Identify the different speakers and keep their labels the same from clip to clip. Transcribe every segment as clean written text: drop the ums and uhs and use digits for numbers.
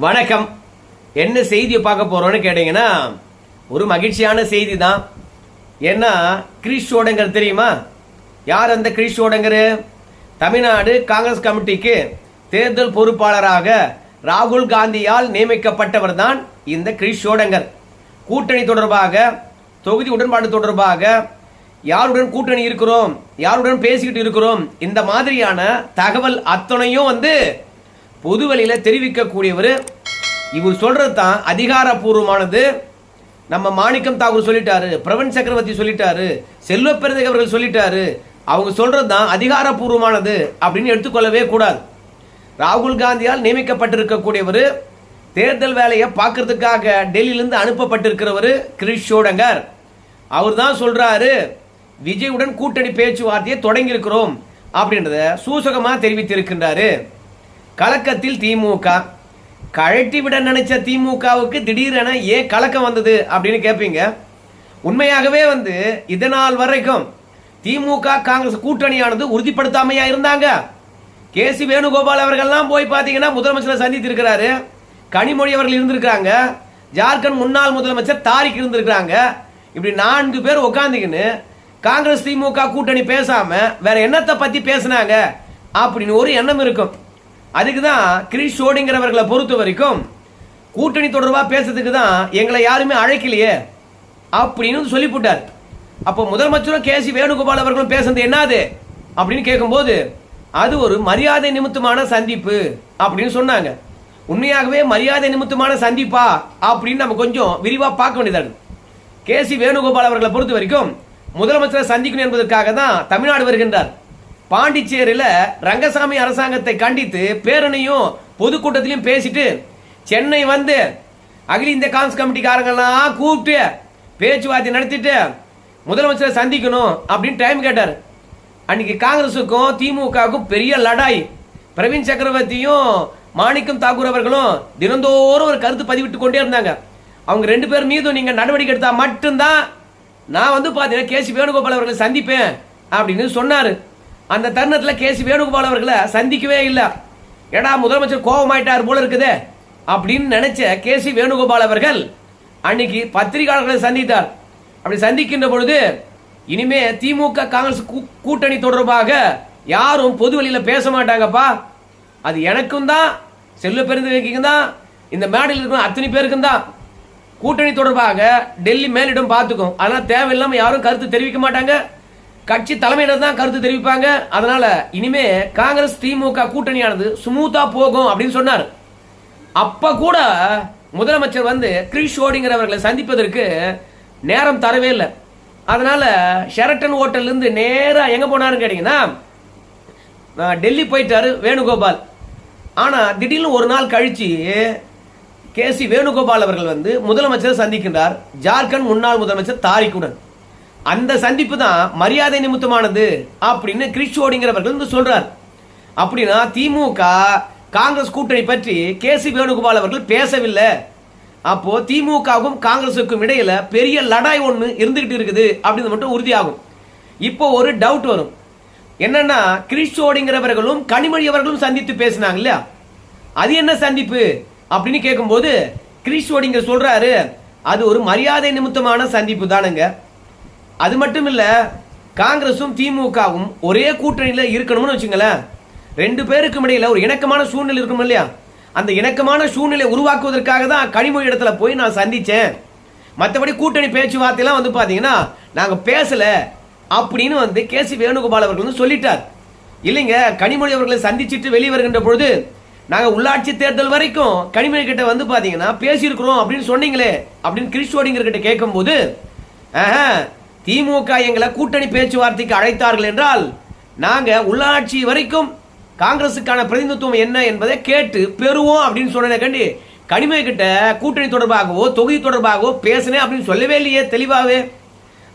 Speaker 1: வணக்கம். என்ன செய்தியை பார்க்க போறோம்னு கேட்டீங்கன்னா ஒரு மகிழ்ச்சியான செய்தி தான். ஏன்னா கிரீஷ் ஷோடங்கர் தெரியுமா? யார் அந்த கிரீஷ் ஷோடங்கர்? தமிழ்நாடு காங்கிரஸ் கமிட்டிக்கு தேர்தல் பொறுப்பாளராக ராகுல் காந்தியால் நியமிக்கப்பட்டவர் தான் இந்த கிரீஷ் ஷோடங்கர். கூட்டணி தொடர்பாக, தொகுதி உடன்பாடு தொடர்பாக, யாருடன் கூட்டணி இருக்கிறோம், யாருடன் பேசிக்கிட்டு இருக்கிறோம், இந்த மாதிரியான தகவல் அத்தனையும் பொதுவெளியில தெரிவிக்கக்கூடியவர். இவர் சொல்றது தான் அதிகாரப்பூர்வமானது. நம்ம மாணிக்கம் தாகூர் சொல்லிட்டாரு, பிரவீன் சக்கரவர்த்தி சொல்லிட்டாரு, செல்வ பெருந்தகை அவர்கள் சொல்லிட்டாரு. அவங்க சொல்றது தான் அதிகாரப்பூர்வமானது அப்படின்னு எடுத்துக்கொள்ளவே கூடாது. ராகுல் காந்தியால் நியமிக்கப்பட்டிருக்கக்கூடியவர், தேர்தல் வேலையை பார்க்கறதுக்காக டெல்லியிலிருந்து அனுப்பப்பட்டிருக்கிறவர் கிரீஷ் ஷோடங்கர். அவர் தான் சொல்றாரு, விஜயுடன் கூட்டணி பேச்சுவார்த்தையை தொடங்கி இருக்கிறோம் அப்படின்றத சூசகமாக தெரிவித்திருக்கின்றாரு. கலக்கத்தில் திமுக. கழட்டி விட நினைச்ச திமுகவுக்கு திடீரென ஏன் கலக்கம் வந்தது அப்படின்னு கேட்பீங்க. உண்மையாகவே இதனால் வரைக்கும் திமுக காங்கிரஸ் கூட்டணியானது உறுதிப்படுத்தாமையா இருந்தாங்க. கேசி வேணுகோபால் அவர்கள்லாம் போய் பார்த்தீங்கன்னா முதலமைச்சரை சந்தித்திருக்கிறாரு. கனிமொழி அவர்கள் இருந்திருக்காங்க. ஜார்க்கண்ட் முன்னாள் முதலமைச்சர் தாரிக் இருந்திருக்காங்க. இப்படி 4 பேர் உட்காந்துக்கின்னு காங்கிரஸ் திமுக கூட்டணி பேசாம வேற என்னத்தை பத்தி பேசினாங்க அப்படின்னு ஒரு எண்ணம் இருக்கும். அதுக்கு தான் கிரீஷ் ஷோடங்கர்வர்களை பொறுத்த வரைக்கும் கூட்டணி தொடர்பாக பேசுறதுக்கு தான் எங்களை யாருமே அழைக்கலையே அப்படின்னு சொல்லி போட்டார். அப்போ முதலமைச்சரும் கேசி வேணுகோபால் அவர்களும் பேசுறது என்னது அப்படின்னு கேட்கும்போது அது ஒரு மரியாதை நிமித்தமான சந்திப்பு அப்படின்னு சொன்னாங்க. உண்மையாகவே மரியாதை நிமித்தமான சந்திப்பா அப்படின்னு நம்ம கொஞ்சம் விரிவா பார்க்க வேண்டியது. கேசி வேணுகோபால் அவர்களை பொறுத்த வரைக்கும் முதலமைச்சரை சந்திக்கணும் என்பதற்காக தான் தமிழ்நாடு வருகின்றார். பாண்டிச்சேரியில் ரங்கசாமி அரசாங்கத்தை கண்டித்து பேரணியும் பொதுக்கூட்டத்திலையும் பேசிட்டு சென்னை அகில இந்திய காங்கிரஸ் கமிட்டிக்காரங்கெல்லாம் கூப்பிட்டு பேச்சுவார்த்தை நடத்திட்டு முதலமைச்சரை சந்திக்கணும் அப்படின்னு டைம் கேட்டார். அன்னைக்கு காங்கிரஸுக்கும் திமுகவுக்கும் பெரிய லடாய். பிரவீன் சக்கரவர்த்தியும் மாணிக்கம் தாகூர் அவர்களும் தினந்தோறும் ஒரு கருத்து பதிவிட்டு கொண்டே இருந்தாங்க. அவங்க 2 பேர் மீதும் நீங்க நடவடிக்கை எடுத்தா மட்டும்தான் நான் பார்த்தீங்கன்னா கேசி வேணுகோபால் அவர்களை சந்திப்பேன் அப்படின்னு சொன்னாரு. அந்த தருணத்தில் கேசி வேணுகோபால் அவர்களை சந்திக்கவே இல்லை. ஏடா முதலமைச்சர் கோபமாயிட்டார் போல இருக்குது அப்படின்னு நினைச்ச கேசி வேணுகோபால் அவர்கள் அன்னைக்கு பத்திரிகையாளர்களை சந்தித்தார். அப்படி சந்திக்கின்ற பொழுது இனிமே திமுக காங்கிரஸ் கூட்டணி தொடர்பாக யாரும் பொது வழியில பேச மாட்டாங்கப்பா. அது எனக்கும் தான், செல்வ பெருந்தகைக்கும் தான், இந்த மேடையில் இருக்கிற அத்தனை பேருக்கும் தான். கூட்டணி தொடர்பாக டெல்லி மேலிடம் பார்த்துக்கும். அதனால தேவையில்லாம யாரும் கருத்து தெரிவிக்க மாட்டாங்க. கட்சி தலைமையிடம் தான் கருத்து தெரிவிப்பாங்க. அதனால இனிமே காங்கிரஸ் திமுக கூட்டணியானது ஸ்மூத்தா போகும் அப்படின்னு சொன்னார். அப்ப கூட முதலமைச்சர் கிரீஷ் ஷோடங்கர் அவர்களை சந்திப்பதற்கு நேரம் தரவே இல்லை. அதனால ஷெரட்டன் ஹோட்டல்ல இருந்து நேரா எங்க போனாருன்னு கேட்டீங்கன்னா டெல்லி போயிட்டாரு வேணுகோபால். ஆனா திடீர்னு ஒரு நாள் கழிச்சு கேசி வேணுகோபால் அவர்கள் முதலமைச்சரை சந்திக்கின்றார், ஜார்க்கண்ட் முன்னாள் முதலமைச்சர் தாரிக்குடன். அந்த சந்திப்பு தான் மரியாதை நிமித்தமானது அப்படின்னு கிரீஷ் ஷோடங்கர் அவர்கள் சொல்றார். அப்படின்னா திமுக காங்கிரஸ் கூட்டணி பற்றி கேசி வேணுகோபால் அவர்கள் பேசவில்லை. அப்போ திமுகவும் காங்கிரசுக்கும் இடையில பெரிய லடாய் ஒன்று இருந்துகிட்டு இருக்குது அப்படின்னு மட்டும் உறுதியாகும். இப்போ ஒரு டவுட் வரும். என்னன்னா கிரீஷ் ஷோடங்கர் அவர்களும் கனிமொழி அவர்களும் சந்தித்து பேசினாங்க இல்லையா, அது என்ன சந்திப்பு அப்படின்னு கேட்கும்போது கிரீஷ் ஷோடங்கர் சொல்றாரு, அது ஒரு மரியாதை நிமித்தமான சந்திப்பு தானுங்க. அது மட்டும் இல்ல, காங்கிரசும் திமுகவும் ஒரே கூட்டணியில் இருக்கணும்னு வச்சுங்களேன். 2 பேருக்கும் இடையில ஒரு இணக்கமான சூழ்நிலை இருக்கணும் இல்லையா. அந்த இணக்கமான சூழ்நிலை உருவாக்குவதற்காக தான் கனிமொழி இடத்துல போய் நான் சந்திச்சேன். மற்றபடி கூட்டணி பேச்சுவார்த்தையெல்லாம் பாத்தீங்கன்னா நாங்க பேசல அப்படின்னு கேசி வேணுகோபால் அவர்கள் சொல்லிட்டார். இல்லைங்க, கனிமொழி அவர்களை சந்திச்சுட்டு வெளியே வருகின்ற பொழுது நாங்க உள்ளாட்சி தேர்தல் வரைக்கும் கனிமொழி கிட்ட பாத்தீங்கன்னா பேசியிருக்கிறோம் அப்படின்னு சொன்னீங்களே அப்படின்னு கிரீஷ் ஷோடங்கர் கிட்ட கேட்கும் போது, திமுக எங்களை கூட்டணி பேச்சுவார்த்தைக்கு அழைத்தார்கள் என்றால் நாங்க உள்ளாட்சி வரைக்கும் காங்கிரசுக்கான பிரதிநிதித்துவம் என்ன என்பதை கேட்டு பெறுவோம் அப்படின்னு சொன்ன கண்டி கனிமொழி கிட்ட கூட்டணி தொடர்பாகவோ தொகுதி தொடர்பாகவோ பேசினேன் அப்படின்னு சொல்லவே இல்லையே தெளிவாகவே.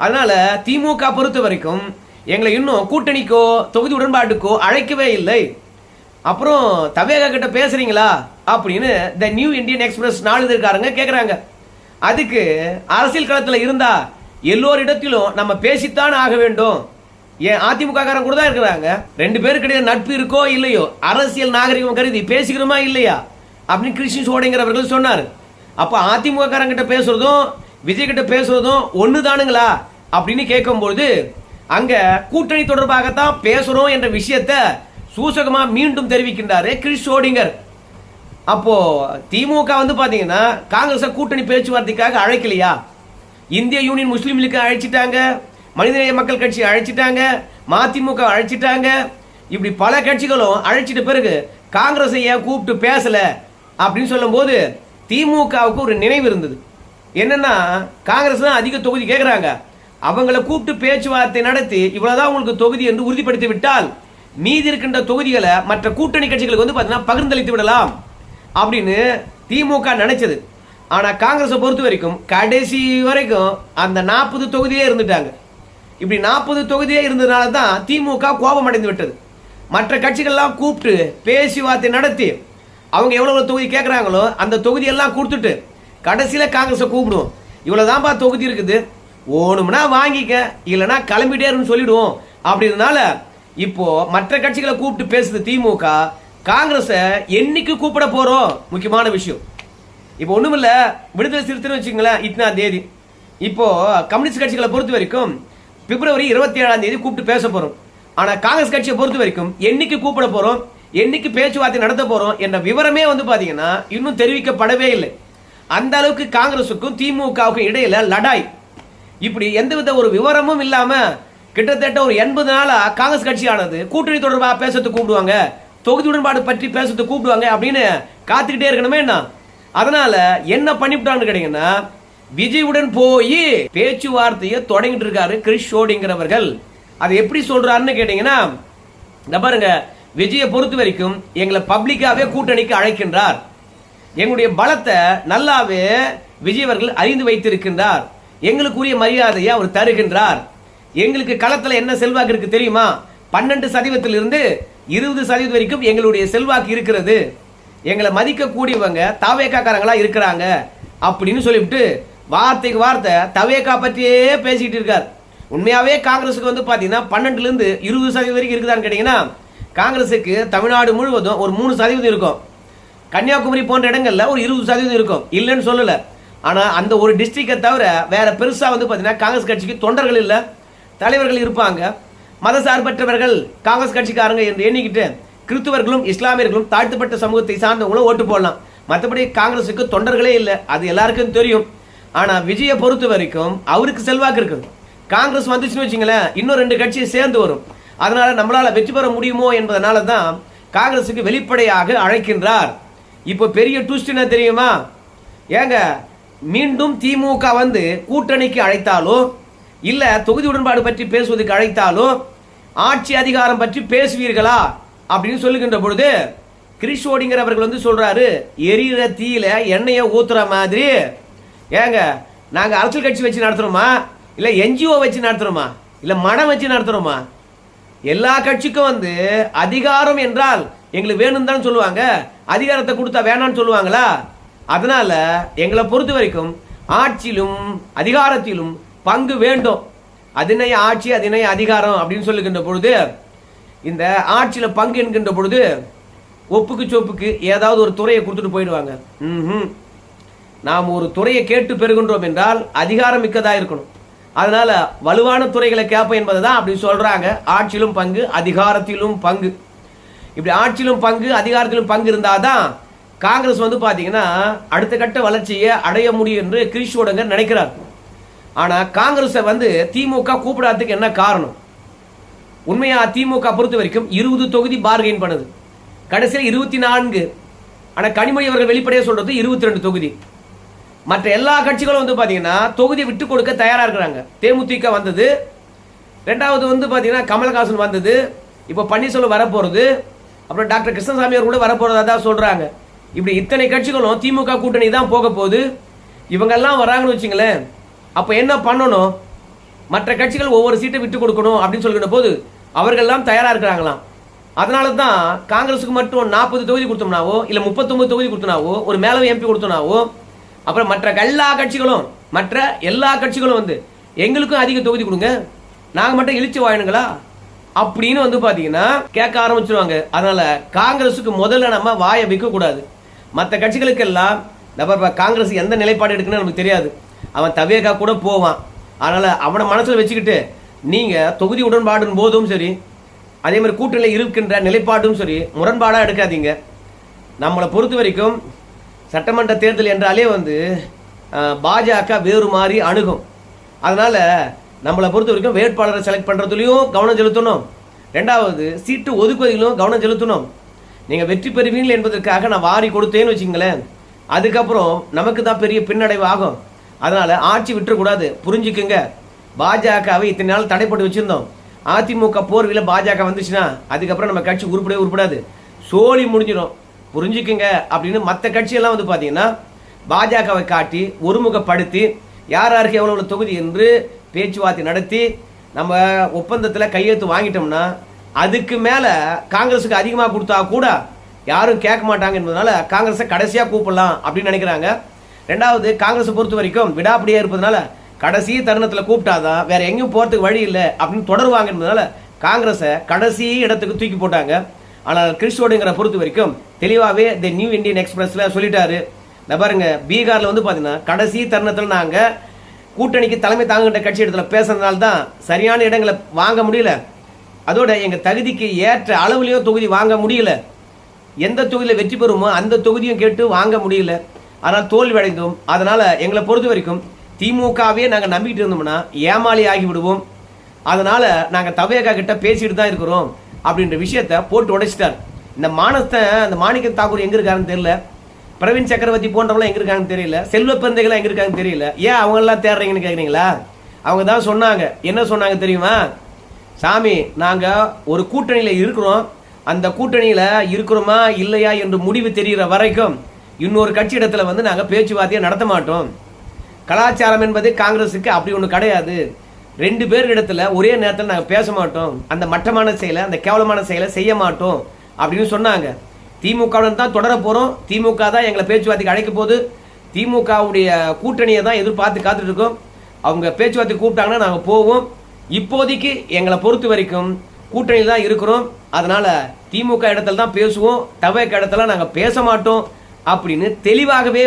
Speaker 1: அதனால திமுக பொறுத்த வரைக்கும் எங்களை இன்னும் கூட்டணிக்கோ தொகுதி உடன்பாட்டுக்கோ அழைக்கவே இல்லை. அப்புறம் தவேகா கிட்ட பேசுறீங்களா அப்படின்னு த நியூ இந்தியன் எக்ஸ்பிரஸ் நாளிதழ்காரங்க கேட்குறாங்க. அதுக்கு அரசியல் களத்தில் இருந்தா எல்லோரிடத்திலும் நம்ம பேசித்தான் ஆக வேண்டும். ஏன் அதிமுக காரங்க கூட தான் இருக்கிறாங்க. 2 பேருக்கு இடையே நட்பு இருக்கோ இல்லையோ அரசியல் நாகரிகம் கருதி பேசிக்கிறோமா இல்லையா அப்படின்னு கிருஷ்ண சோடைங்கிறவர்கள் சொன்னார். அப்ப அதிமுக காரங்கிட்ட பேசுறதும் விஜய் கிட்ட பேசுறதும் ஒண்ணுதானுங்களா அப்படின்னு கேட்கும்போது அங்க கூட்டணி தொடர்பாகத்தான் பேசுறோம் என்ற விஷயத்த சூசகமா மீண்டும் தெரிவிக்கின்றாரு கிறிஸ் ஷோடிங்கர். அப்போ திமுக வந்து பாத்தீங்கன்னா காங்கிரஸ் கூட்டணி பேச்சுவார்த்தைக்காக அழைக்கலையா? இந்திய யூனியன் முஸ்லீம் லீக் அழைச்சிட்டாங்க, மனிதநேய மக்கள் கட்சி அழைச்சிட்டாங்க, மதிமுக அழைச்சிட்டாங்க, இப்படி பல கட்சிகளும் அழைச்சிட்ட பிறகு காங்கிரஸை ஏன் கூப்பிட்டு பேசல அப்படின்னு சொல்லும் போது திமுகவுக்கு ஒரு நினைவு இருந்தது. என்னன்னா காங்கிரஸ் தான் அதிக தொகுதி கேட்கிறாங்க, அவங்களை கூப்பிட்டு பேச்சுவார்த்தை நடத்தி இவ்வளவுதான் உங்களுக்கு தொகுதி என்று உறுதிப்படுத்தி விட்டால் மீதி இருக்கின்ற தொகுதிகளை மற்ற கூட்டணி கட்சிகளுக்கு வந்து பார்த்தீங்கன்னா பகிர்ந்தளித்து விடலாம் அப்படின்னு திமுக நினைச்சது. ஆனா காங்கிரஸ் பொறுத்த வரைக்கும் கடைசி வரைக்கும் அந்த 40 தொகுதியே இருந்துட்டாங்க. இப்படி 40 தொகுதியே இருந்ததுனால தான் திமுக கோபம் அடைந்து விட்டது. மற்ற கட்சிகள்லாம் கூப்பிட்டு பேச்சுவார்த்தை நடத்தி அவங்க எவ்வளவு தொகுதி கேட்கறாங்களோ அந்த தொகுதியெல்லாம் கொடுத்துட்டு கடைசியில காங்கிரஸை கூப்பிடுவோம், இவ்வளவுதான்பா தொகுதி இருக்குது, ஓணும்னா வாங்கிக்க, இல்லைன்னா கிளம்பிட்டேருன்னு சொல்லிடுவோம் அப்படின்றதுனால இப்போ மற்ற கட்சிகளை கூப்பிட்டு பேசுது திமுக. காங்கிரஸ என்னைக்கு கூப்பிட போறோம் முக்கியமான விஷயம். இப்போ ஒண்ணுமில்ல, விடுதலை சிறுத்தைன்னு வச்சுங்களேன், இத்தனாம் தேதி. இப்போ கம்யூனிஸ்ட் கட்சிகளை பொறுத்த வரைக்கும் பிப்ரவரி 27ஆம் தேதி கூப்பிட்டு பேச போறோம். ஆனா காங்கிரஸ் கட்சியை பொறுத்த வரைக்கும் என்னைக்கு கூப்பிட போறோம், என்னைக்கு பேச்சுவார்த்தை நடத்த போறோம் என்ற விவரமே வந்து பாத்தீங்கன்னா இன்னும் தெரிவிக்கப்படவே இல்லை. அந்த அளவுக்கு காங்கிரசுக்கும் திமுகவுக்கும் இடையில லடாய். இப்படி எந்தவித ஒரு விவரமும் இல்லாம கிட்டத்தட்ட ஒரு 80 நாளா காங்கிரஸ் கட்சியானது கூட்டணி தொடர்பாக பேசத்து கூப்பிடுவாங்க, தொகுதி உடன்பாடு பற்றி பேசத்து கூப்பிடுவாங்க அப்படின்னு காத்துக்கிட்டே இருக்கணுமே. என்ன அதனால என்ன பண்ணிவிட்டான்னு கேட்டீங்கன்னா விஜயுடன் போய் பேச்சுவார்த்தையை தொடங்கிட்டு இருக்காரு கிறிஸ் ஷோடிங்கிறவர்கள். அதை எப்படி சொல்றாருன்னு கேட்டீங்கன்னா, பாருங்க, விஜயை பொறுத்த வரைக்கும் எங்களை பப்ளிக்காவே கூட்டணிக்கு அழைக்கின்றார், எங்களுடைய பலத்தை நல்லாவே விஜய் அவர்கள் அறிந்து வைத்திருக்கின்றார், எங்களுக்குரிய மரியாதையை அவர் தருகின்றார், எங்களுக்கு களத்துல என்ன செல்வாக்கு இருக்கு தெரியுமா, 12% இருந்து 20% வரைக்கும் எங்களுடைய செல்வாக்கு இருக்கிறது, எங்களை மதிக்க கூடியவங்க தவேகாக்காரங்களா இருக்கிறாங்க அப்படின்னு சொல்லிவிட்டு வார்த்தைக்கு வார்த்தை தவேகா பற்றியே பேசிட்டு இருக்கார். உண்மையாவே காங்கிரஸுக்கு வந்து பாத்தீங்கன்னா 12 இருந்து 20% வரைக்கும் இருக்குதான்னு கேட்டீங்கன்னா காங்கிரஸுக்கு தமிழ்நாடு முழுவதும் ஒரு 3% இருக்கும், கன்னியாகுமரி போன்ற இடங்கள்ல ஒரு 20% இருக்கும், இல்லைன்னு சொல்லல. ஆனா அந்த ஒரு டிஸ்ட்ரிக்டை தவிர வேற பெருசா வந்து பாத்தீங்கன்னா காங்கிரஸ் கட்சிக்கு தொண்டர்கள் இல்ல, தலைவர்கள் இருப்பாங்க, மதசார்பற்றவர்கள் காங்கிரஸ் கட்சிக்காரங்க என்று எண்ணிக்கிட்டு கிறிஸ்துவர்களும் இஸ்லாமியர்களும் தாழ்த்தப்பட்ட சமூகத்தை சார்ந்தவங்களும் ஓட்டு போடலாம். மற்றபடி காங்கிரஸுக்கு தொண்டர்களே இல்லை, அது எல்லாருக்கும் தெரியும். ஆனா விஜயை பொறுத்த வரைக்கும் அவருக்கு செல்வாக்கு இருக்குது. காங்கிரஸ் வந்துச்சுன்னு வச்சுங்களேன் இன்னும் 2 கட்சியை சேர்ந்து வரும், அதனால நம்மளால வெற்றி பெற முடியுமோ என்பதனால தான் காங்கிரஸுக்கு வெளிப்படையாக அழைக்கின்றார். இப்போ பெரிய ட்விஸ்ட் என்ன தெரியுமா, ஏங்க மீண்டும் திமுக வந்து கூட்டணிக்கு அழைத்தாலோ இல்ல தொகுதி உடன்பாடு பற்றி பேசுவதற்கு அழைத்தாலோ ஆட்சி அதிகாரம் பற்றி பேசுவீர்களா அப்படின்னு சொல்லுகின்ற பொழுது கிறிஸ் ஷோடிங்கிறவர்கள் வந்து சொல்றாரு, எரியிற தீயில எண்ணெயை ஊத்துற மாதிரி, ஏங்க நாங்க அரசியல் கட்சி வச்சு நடத்துறோமா இல்ல என்ஜிஓ வச்சு நடத்துறோமா இல்ல மடம் வச்சு நடத்துறோமா, எல்லா கட்சிக்கும் வந்து அதிகாரம் என்றால் எங்களுக்கு வேணும் தான் சொல்லுவாங்க, அதிகாரத்தை கொடுத்தா வேணான்னு சொல்லுவாங்களா? அதனால எங்களை பொறுத்த வரைக்கும் ஆட்சியிலும் அதிகாரத்திலும் பங்கு வேண்டும். அதிநய ஆட்சி அதிநய அதிகாரம் அப்படின்னு சொல்லுகின்ற பொழுது இந்த ஆட்சியில பங்கு என்கின்ற பொழுது ஒப்புக்கு சொப்புக்கு ஏதாவது ஒரு துறையை கொடுத்துட்டு போயிடுவாங்க. நாம் ஒரு துறையை கேட்டு பெறுகின்றோம் என்றால் அதிகாரம் மிக்கதா இருக்கணும், அதனால வலுவான துறைகளை கேட்போம் என்பதுதான் அப்படி சொல்றாங்க. ஆட்சியிலும் பங்கு அதிகாரத்திலும் பங்கு, இப்படி ஆட்சியிலும் பங்கு அதிகாரத்திலும் பங்கு இருந்தாதான் காங்கிரஸ் வந்து பாத்தீங்கன்னா அடுத்த கட்ட வளர்ச்சியை அடைய முடியும் என்று கிறிஸ் ஷோடிங்கர் நினைக்கிறார். ஆனா காங்கிரஸை வந்து திமுக கூப்பிடாததுக்கு என்ன காரணம்? உண்மையா திமுக பொறுத்த வரைக்கும் 20 தொகுதி பார்கெயின் பண்ணுது, கடைசியில் 24. ஆனா கனிமொழி அவர்கள் வெளிப்படையா சொல்றது 22 தொகுதி. மற்ற எல்லா கட்சிகளும் வந்து பாத்தீங்கன்னா தொகுதியை விட்டு கொடுக்க தயாரா இருக்கிறாங்க. தேமுதிக வந்தது, ரெண்டாவது வந்து பாத்தீங்கன்னா கமல்ஹாசன் வந்தது, இப்போ பன்னீர்செல்வம் வரப்போறது, அப்புறம் டாக்டர் கிருஷ்ணசாமி அவர் கூட வரப்போறதா தான் சொல்றாங்க. இப்படி இத்தனை கட்சிகளும் திமுக கூட்டணி தான் போக போகுது. இவங்க எல்லாம் வராங்கன்னு வச்சுங்களேன், அப்ப என்ன பண்ணணும்? மற்ற கட்சிகள் ஒவ்வொரு சீட்டை விட்டு கொடுக்கணும் அப்படின்னு சொல்கிற போது அவர்கள் எல்லாம் தயாரா இருக்கிறாங்களாம். அதனால தான் காங்கிரஸுக்கு மட்டும் 40 தொகுதி கொடுத்தோம்னாவோ இல்ல 39 தொகுதி கொடுத்தனாவோ ஒரு மேலவை எம்பி கொடுத்தனாவோ, அப்புறம் மற்ற எல்லா கட்சிகளும் வந்து எங்களுக்கும் அதிக தொகுதி கொடுங்க, நாங்க மட்டும் இழிச்சு வாழணுங்களா அப்படின்னு வந்து பாத்தீங்கன்னா கேட்க ஆரம்பிச்சிருவாங்க. அதனால காங்கிரஸுக்கு முதல்ல நம்ம வாயை வைக்க கூடாது. மற்ற கட்சிகளுக்கெல்லாம் நம்ம காங்கிரஸ் எந்த நிலைப்பாடு எடுக்குன்னு நமக்கு தெரியாது. அவன் தவேகா கூட போவான். அதனால் அவனை மனசில் வச்சுக்கிட்டு நீங்கள் தொகுதி உடன்பாடும் போதும் சரி, அதே மாதிரி கூட்டணியில் இருக்கின்ற நிலைப்பாடும் சரி, முரண்பாடாக எடுக்காதீங்க. நம்மளை பொறுத்த வரைக்கும் சட்டமன்ற தேர்தல் என்றாலே பாஜக வேறு மாதிரி அணுகும். அதனால் நம்மளை பொறுத்த வரைக்கும் வேட்பாளரை செலக்ட் பண்ணுறதுலையும் கவனம் செலுத்தணும். ரெண்டாவது, சீட்டு ஒதுக்குவதிலும் கவனம் செலுத்தணும். நீங்கள் வெற்றி பெறுவீங்கள் என்பதற்காக நான் வாரி கொடுத்தேன்னு வச்சுங்களேன், அதுக்கப்புறம் நமக்கு தான் பெரிய பின்னடைவு ஆகும். அதனால் ஆட்சி விட்டுறக்கூடாது, புரிஞ்சுக்குங்க. பாஜகவை இத்தனை நாள் தடைப்பட்டு வச்சுருந்தோம். அதிமுக போர்வியில் பாஜக வந்துச்சுன்னா அதுக்கப்புறம் நம்ம கட்சி உருப்படாது, சோழி முடிஞ்சிடும், புரிஞ்சுக்குங்க அப்படின்னு மற்ற கட்சியெல்லாம் பார்த்தீங்கன்னா பாஜகவை காட்டி ஒருமுகப்படுத்தி யார் யாருக்கு எவ்வளோ தொகுதி என்று பேச்சுவார்த்தை நடத்தி நம்ம ஒப்பந்தத்தில் கையெழுத்து வாங்கிட்டோம்னா அதுக்கு மேலே காங்கிரஸுக்கு அதிகமாக கொடுத்தா கூட யாரும் கேட்க மாட்டாங்க என்பதனால காங்கிரஸை கடைசியாக கூப்பிடலாம் அப்படின்னு நினைக்கிறாங்க. ரெண்டாவது, காங்கிரஸை பொறுத்த வரைக்கும் விடாப்படியாக இருப்பதனால கடைசி தருணத்தில் கூப்பிட்டாதான் வேற எங்கேயும் போகிறதுக்கு வழி இல்லை அப்படின்னு தொடருவாங்க என்பதனால காங்கிரஸை கடைசி இடத்துக்கு தூக்கி போட்டாங்க. ஆனால் கிறிஸ்டோடுங்கிற பொறுத்த வரைக்கும் தெளிவாகவே தி நியூ இந்தியன் எக்ஸ்பிரஸில் சொல்லிட்டாரு. பாருங்க, பீகாரில் பார்த்தீங்கன்னா கடைசி தருணத்தில் நாங்கள் கூட்டணிக்கு தலைமை தாங்குகின்ற கட்சி இடத்துல பேசுறதுனால தான் சரியான இடங்களை வாங்க முடியல. அதோட எங்கள் தகுதிக்கு ஏற்ற அளவுலையும் தொகுதி வாங்க முடியல. எந்த தொகுதியில் வெற்றி பெறுமோ அந்த தொகுதியும் கேட்டு வாங்க முடியல. ஆனால் தோல்வி அடைந்தோம். அதனால் எங்களை பொறுத்த வரைக்கும் திமுகவே நாங்கள் நம்பிக்கிட்டு இருந்தோம்னா ஏமாளி ஆகிவிடுவோம். அதனால் நாங்கள் தவேகா கிட்ட பேசிட்டு தான் இருக்கிறோம் அப்படின்ற விஷயத்த போட்டு உடைச்சிட்டார். இந்த அந்த மாணிக்க தாக்கூர் எங்கே இருக்காருன்னு தெரியல, பிரவீன் சக்கரவர்த்தி போன்றவங்களாம் எங்கே இருக்காங்கன்னு தெரியல, செல்வ பிறந்தைகளாம் எங்கே இருக்காங்கன்னு தெரியல. ஏன் அவங்கெல்லாம் தேடுறீங்கன்னு கேட்குறீங்களா? அவங்க தான் சொன்னாங்க. என்ன சொன்னாங்க தெரியுமா? சாமி, நாங்கள் ஒரு கூட்டணியில் இருக்கிறோம், அந்த கூட்டணியில் இருக்கிறோமா இல்லையா என்று முடிவு தெரிகிற வரைக்கும் இன்னொரு கட்சி இடத்துல நாங்கள் பேச்சுவார்த்தையை நடத்த மாட்டோம். கலாச்சாரம் என்பது காங்கிரஸுக்கு அப்படி ஒன்று கிடையாது. ரெண்டு பேர் இடத்துல ஒரே நேரத்தில் நாங்கள் பேச மாட்டோம், அந்த மட்டமான செயலை, அந்த கேவலமான செயலை செய்ய மாட்டோம் அப்படின்னு சொன்னாங்க. திமுகவுடன் தான் தொடர போகிறோம், திமுக தான் எங்களை பேச்சுவார்த்தைக்கு அழைக்க போகுது, திமுகவுடைய கூட்டணியை தான் எதிர்பார்த்து காத்துட்டு இருக்கோம், அவங்க பேச்சுவார்த்தை கூப்பிட்டாங்கன்னா நாங்கள் போவோம். இப்போதைக்கு எங்களை பொறுத்த வரைக்கும் கூட்டணியில் தான் இருக்கிறோம், அதனால் திமுக இடத்துல தான் பேசுவோம், தவேக இடத்துல நாங்கள் பேச மாட்டோம் அப்படின்னு தெளிவாகவே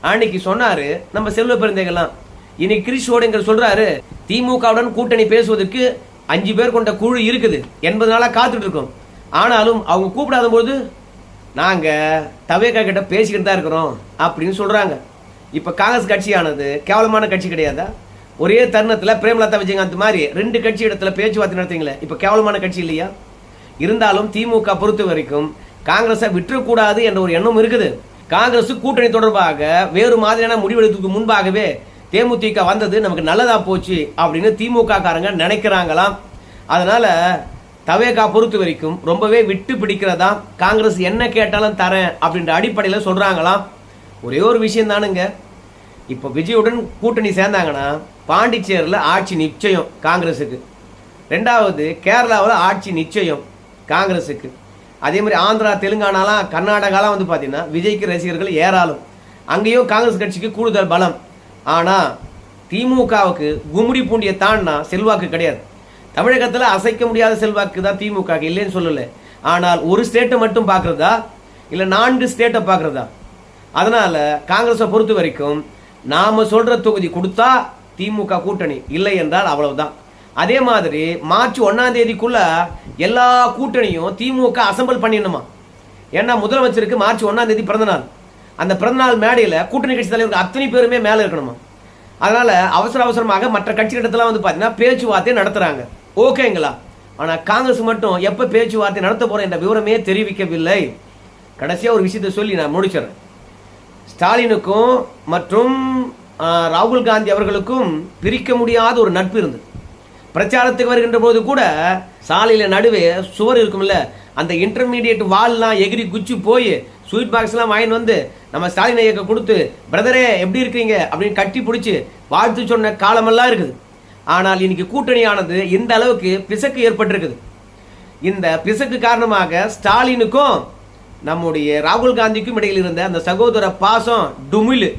Speaker 1: அன்னைக்கு சொன்னாரு நம்ம செல்வ பிறந்தைகள்லாம். இன்னைக்கு கிறிஸ்டோடுங்கிற சொல்றாரு திமுகவுடன் கூட்டணி பேசுவதற்கு 5 பேர் கொண்ட குழு இருக்குது என்பதனால காத்துட்டு இருக்கோம். ஆனாலும் அவங்க கூப்பிடாத போது நாங்க தவேகா கிட்ட பேசிக்கிட்டு தான் இருக்கிறோம் அப்படின்னு சொல்றாங்க. இப்ப காங்கிரஸ் கட்சியானது கேவலமான கட்சி கிடையாதா? ஒரே தருணத்தில் பிரேமலதா விஜயகாந்த் மாதிரி 2 கட்சி இடத்துல பேச்சுவார்த்தை நடத்துங்களே, இப்ப கேவலமான கட்சி இல்லையா? இருந்தாலும் திமுக பொறுத்த வரைக்கும் காங்கிரஸை விட்டுறக்கூடாது என்ற ஒரு எண்ணம் இருக்குது. காங்கிரஸ் கூட்டணி தொடர்பாக வேறு மாதிரியான முடிவெடுத்துக்கு முன்பாகவே தேமுதிக வந்தது நமக்கு நல்லதா போச்சு அப்படின்னு திமுக காரங்க நினைக்கிறாங்களாம். அதனால தவேகா பொறுத்த வரைக்கும் ரொம்பவே விட்டு பிடிக்கிறதா, காங்கிரஸ் என்ன கேட்டாலும் தரேன் அப்படின்ற அடிப்படையில் சொல்றாங்களாம். ஒரே ஒரு விஷயம் தானுங்க, இப்போ விஜயுடன் கூட்டணி சேர்ந்தாங்கன்னா பாண்டிச்சேரியில் ஆட்சி நிச்சயம் காங்கிரஸுக்கு, ரெண்டாவது கேரளாவில் ஆட்சி நிச்சயம் காங்கிரஸுக்கு, அதே மாதிரி ஆந்திரா தெலுங்கானாலாம் கர்நாடகாலாம் பார்த்தீங்கன்னா விஜய்க்கு ரசிகர்கள் ஏராளம், அங்கேயும் காங்கிரஸ் கட்சிக்கு கூடுதல் பலம். ஆனால் திமுகவுக்கு கும்முடி பூண்டியை தாண்டினா செல்வாக்கு கிடையாது. தமிழகத்தில் அசைக்க முடியாத செல்வாக்கு தான் திமுக, இல்லைன்னு சொல்லலை. ஆனால் ஒரு ஸ்டேட்டை மட்டும் பார்க்குறதா இல்லை 4 ஸ்டேட்டை பார்க்குறதா? அதனால் காங்கிரஸை பொறுத்த வரைக்கும் நாம் சொல்கிற தொகுதி கொடுத்தா திமுக கூட்டணி, இல்லை என்றால் அவ்வளவுதான். அதே மாதிரி மார்ச் 1ஆம் தேதிக்குள்ள எல்லா கூட்டணியும் திமுக அசம்பிள் பண்ணிடணுமா? ஏன்னா முதலமைச்சருக்கு மார்ச் 1ஆம் தேதி பிறந்தநாள், அந்த பிறந்தநாள் மேடையில் கூட்டணி கட்சி தலைவருக்கு அத்தனை பேருமே மேலே இருக்கணுமா? அதனால அவசரமாக மற்ற கட்சிகளிடத்துல பார்த்தீங்கன்னா பேச்சுவார்த்தை நடத்துறாங்க, ஓகேங்களா? ஆனால் காங்கிரஸ் மட்டும் எப்போ பேச்சுவார்த்தை நடத்த போறோம் என்ற விவரமே தெரிவிக்கவில்லை. கடைசியாக ஒரு விஷயத்தை சொல்லி நான் முடிச்சிடறேன். ஸ்டாலினுக்கும் மற்றும் ராகுல் காந்தி அவர்களுக்கும் பிரிக்க முடியாத ஒரு நட்பு இருந்தது. பிரச்சாரத்துக்கு வருகின்ற போது கூட சாலையில் நடுவே சுவர் இருக்கும்ல, அந்த இன்டர்மீடியட் வால்லாம் எகிரி குச்சி போய் ஸ்வீட் பாக்ஸ்லாம் வாங்கிட்டு நம்ம ஸ்டாலின் ஐயக்க கொடுத்து பிரதரே எப்படி இருக்கீங்க அப்படின்னு கட்டி பிடிச்சி வாழ்த்து சொன்ன காலமெல்லாம் இருக்குது. ஆனால் இன்னைக்கு கூட்டணியானது இந்த அளவுக்கு பிசக்கு ஏற்பட்டிருக்குது. இந்த பிசக்கு காரணமாக ஸ்டாலினுக்கும் நம்முடைய ராகுல் காந்திக்கும் இடையில் இருந்த அந்த சகோதர பாசம் டுமில்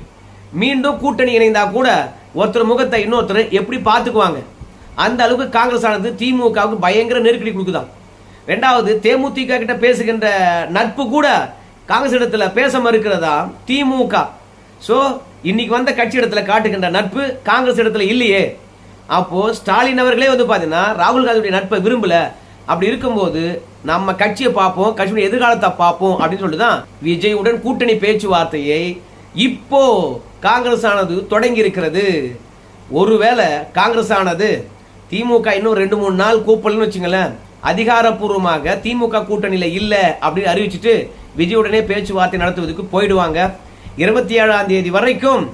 Speaker 1: மீண்டும் கூட்டணி இணைந்தா கூட ஒருத்தர் முகத்தை இன்னொருத்தர் எப்படி பார்த்துக்குவாங்க? அந்த அளவுக்கு காங்கிரஸ் ஆனது திமுகவுக்கு பயங்கர நெருக்கடி கொடுக்குதான். ரெண்டாவது, தேமுதிக கிட்ட பேசுகின்ற நட்பு கூட காங்கிரஸ் இடத்துல பேச மறுக்கிறதா திமுக. ஸோ இன்னைக்கு வந்த கட்சி இடத்துல காட்டுகின்ற நட்பு காங்கிரஸ் இடத்துல இல்லையே. அப்போ ஸ்டாலின் அவர்களே வந்து பாத்தீங்கன்னா ராகுல் காந்தியுடைய நட்பை விரும்பல. அப்படி இருக்கும்போது நம்ம கட்சியை பார்ப்போம், கட்சியுடைய எதிர்காலத்தை பார்ப்போம் அப்படின்னு சொல்லிட்டு தான் விஜயுடன் கூட்டணி பேச்சுவார்த்தையை இப்போ காங்கிரஸ் ஆனது தொடங்கி இருக்கிறது. ஒருவேளை காங்கிரஸ் ஆனது திமுக இன்னும் 2-3 நாள் கூப்பல்னு வச்சுங்களேன், அதிகாரப்பூர்வமாக திமுக கூட்டணியில இல்ல அப்படின்னு அறிவிச்சுட்டு விஜயுடனே பேச்சுவார்த்தை நடத்துவதற்கு போயிடுவாங்க. 27ஆம் தேதி வரைக்கும்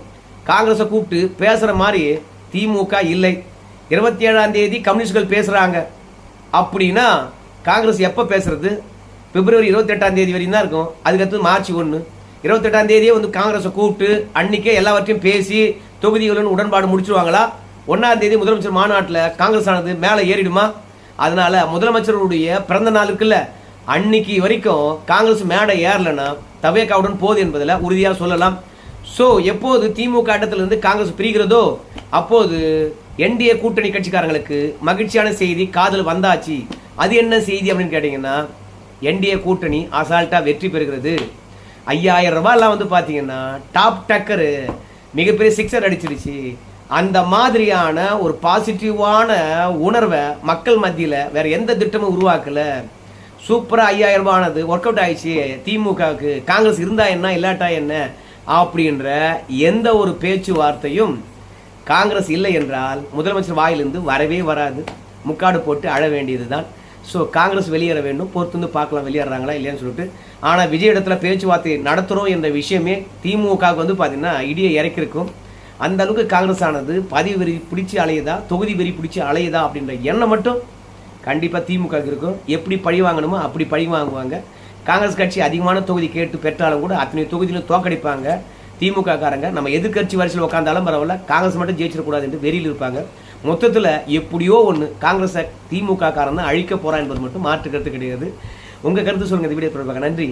Speaker 1: காங்கிரஸை கூப்பிட்டு பேசுற மாதிரி திமுக இல்லை. 27ஆம் தேதி கம்யூனிஸ்ட்கள் பேசுறாங்க அப்படின்னா காங்கிரஸ் எப்ப பேசுறது? பிப்ரவரி 28ஆம் தேதி வரையும் தான் இருக்கும். அதுக்கடுத்து மார்ச் 1, 28ஆம் தேதியே வந்து காங்கிரஸை கூப்பிட்டு அன்னைக்கே எல்லாவற்றையும் பேசி தொகுதிகளுடன் உடன்பாடு முடிச்சிருவாங்களா? 1ஆம் தேதி முதலமைச்சர் மாநாட்டில் காங்கிரஸ் ஆனது மேலே ஏறிடுமா? அதனால முதலமைச்சருடைய பிறந்த நாள் இருக்குல்ல, அன்னைக்கு வரைக்கும் காங்கிரஸ் மேடை ஏறலன்னா தவேகாவுடன் போது என்பதில் உறுதியாக சொல்லலாம். ஸோ எப்போது திமுக இடத்திலிருந்து காங்கிரஸ் பிரிகிறதோ அப்போது என்டிஏ கூட்டணி கட்சிக்காரங்களுக்கு மகிழ்ச்சியான செய்தி காதல் வந்தாச்சு. அது என்ன செய்தி அப்படின்னு கேட்டீங்கன்னா, என்டிஏ கூட்டணி அசால்ட்டா வெற்றி பெறுகிறது. 5000 ரூபாய்லாம் வந்து பார்த்தீங்கன்னா டாப் டக்கரு மிகப்பெரிய சிக்ஸர் அடிச்சிருச்சு. அந்த மாதிரியான ஒரு பாசிட்டிவான உணர்வை மக்கள் மத்தியில் வேற எந்த திட்டமும் உருவாக்கல. சூப்பரா 5000 ரூபாயானது ஒர்க் அவுட் ஆயிடுச்சு திமுகவுக்கு. காங்கிரஸ் இருந்தா என்ன இல்லாட்டா என்ன அப்படின்ற எந்த ஒரு பேச்சுவார்த்தையும் காங்கிரஸ் இல்லை என்றால் முதலமைச்சர் வாயிலிருந்து வரவே வராது. முக்காடு போட்டு அழ வேண்டியதுதான். ஸோ காங்கிரஸ் வெளியேற வேண்டும், பொறுத்து பார்க்கலாம் வெளியேறாங்களா இல்லையான்னு சொல்லிட்டு. ஆனால் விஜய் இடத்துல பேச்சுவார்த்தை நடத்துகிறோம் என்ற விஷயமே திமுகவுக்கு வந்து பார்த்தீங்கன்னா இடியை இறக்கிருக்கும். அந்த அளவுக்கு காங்கிரஸ் ஆனது பதவி வெறி பிடிச்சி அலையுதா, தொகுதி வெறி பிடிச்சி அலையுதா அப்படின்ற எண்ணம் மட்டும் கண்டிப்பாக திமுக இருக்கும். எப்படி பழி வாங்கணுமோ அப்படி பழி வாங்குவாங்க. காங்கிரஸ் கட்சி அதிகமான தொகுதி கேட்டு பெற்றாலும் கூட அத்தனை தொகுதியிலும் தோக்கடிப்பாங்க திமுக காரங்க. நம்ம எதிர்கட்சி வரிசையில் உட்காந்தாலும் பரவாயில்ல, காங்கிரஸ் மட்டும் ஜெயிச்சிடக்கூடாது என்று வெறியில் இருப்பாங்க. மொத்தத்தில் எப்படியோ ஒன்று காங்கிரஸை திமுக காரன் தான் அழிக்க போறா என்பது மட்டும் மாற்று கருத்து கிடையாது. உங்க கருத்து சொல்லுங்க. இந்த வீடியோ தொடர்பாக நன்றி.